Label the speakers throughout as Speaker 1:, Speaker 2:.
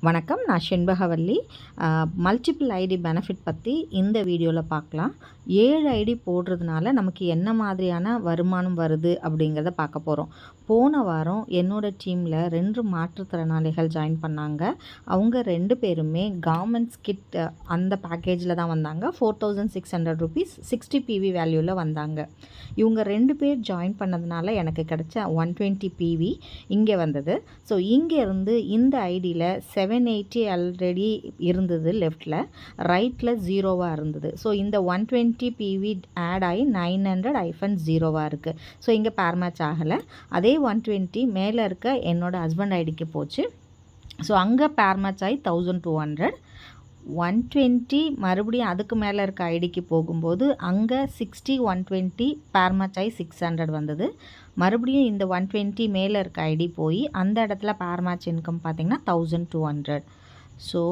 Speaker 1: வணக்கம், நான் Shenbagavalli. Multiple ID benefit பற்றி இந்த வீடியோவில் பார்க்கலாம். 7 ஐடி போடுறதுனால நமக்கு என்ன மாதிரியான வருமானம் வருது அப்படிங்கிறத பார்க்க போகிறோம். போன வாரம் என்னோடய டீமில் 2 மாற்றுத்திறனாளிகள் ஜாயின் பண்ணாங்க. அவங்க 2 பேருமே கவர்மெண்ட் ஸ்கிட் அந்த பேக்கேஜில் தான் வந்தாங்க. 4600 ருபீஸ் 60 பிவி வேல்யூவில் வந்தாங்க. இவங்க 2 பேர் ஜாயின் பண்ணதுனால எனக்கு கிடைச்ச 120 பிவி இங்கே வந்தது. ஸோ இங்கேருந்து இந்த ஐடியில் 780 ஆல்ரெடி இருந்தது லெஃப்டில், ரைட்டில் 0வாக இருந்தது. ஸோ இந்த 120 பிவி ஆட் ஆகி 900-0வாக இருக்குது. ஸோ இங்கே பேர் மேட்ச் ஆகலை. அதே 120 மேலே இருக்க என்னோடய ஹஸ்பண்ட் ஐடிக்கு போச்சு. ஸோ அங்கே பேர் மேட்ச் ஆகி 1200. 120 மறுபடியும் அதுக்கு மேலே இருக்க ஐடிக்கு போகும்போது அங்கே 60 120 பேர் மேட்ச் ஆகி 600 வந்தது. மறுபடியும் இந்த 120 மேலே இருக்க ஐடி போய் அந்த இடத்துல பேர் மேட்ச் இன்கம் பார்த்திங்கன்னா 1200. ஸோ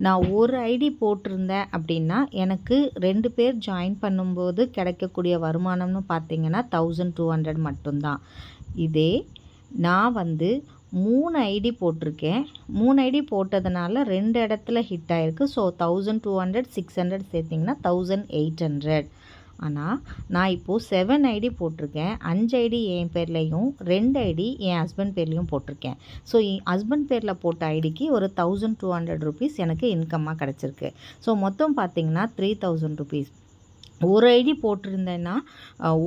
Speaker 1: நான் ஒரு ஐடி போட்டிருந்தேன் அப்படின்னா எனக்கு 2 பேர் ஜாயின் பண்ணும்போது கிடைக்கக்கூடிய வருமானம்னு பார்த்திங்கன்னா 1200 மட்டும்தான். இதே நான் 3 ஐடி போட்டிருக்கேன். 3 ஐடி போட்டதுனால 2 இடத்துல ஹிட் ஆகிருக்கு. ஸோ 1200 600 சேர்த்திங்கன்னா 1800. ஆனால் நான் இப்போது 7 ஐடி போட்டிருக்கேன். 5 ஐடி என் பேர்லேயும் 2 ஐடி என் ஹஸ்பண்ட் பேர்லேயும் போட்டிருக்கேன். ஸோ ஹஸ்பண்ட் பேரில் போட்ட ஐடிக்கு ஒரு 1200 ருபீஸ் எனக்கு இன்கம்மாக கிடச்சிருக்கு. ஸோ மொத்தம் பார்த்திங்கன்னா 3000 ருபீஸ். ஒரு ஐடி போட்டிருந்தேன்னா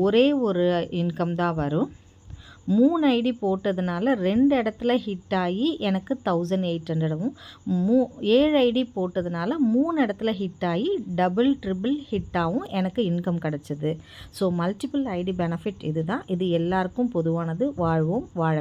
Speaker 1: ஒரே ஒரு இன்கம் தான் வரும். 3 ஐடி போட்டதுனால 2 இடத்துல ஹிட் ஆகி எனக்கு 1800வும், 7 ஐடி போட்டதுனால 3 இடத்துல ஹிட் ஆகி டபுள் ட்ரிபிள் ஹிட்டாகவும் எனக்கு இன்கம் கிடச்சிது. ஸோ மல்டிபிள் ஐடி பெனிஃபிட் இதுதான். இது எல்லாருக்கும் பொதுவானது. வாழ்வோம் வாழ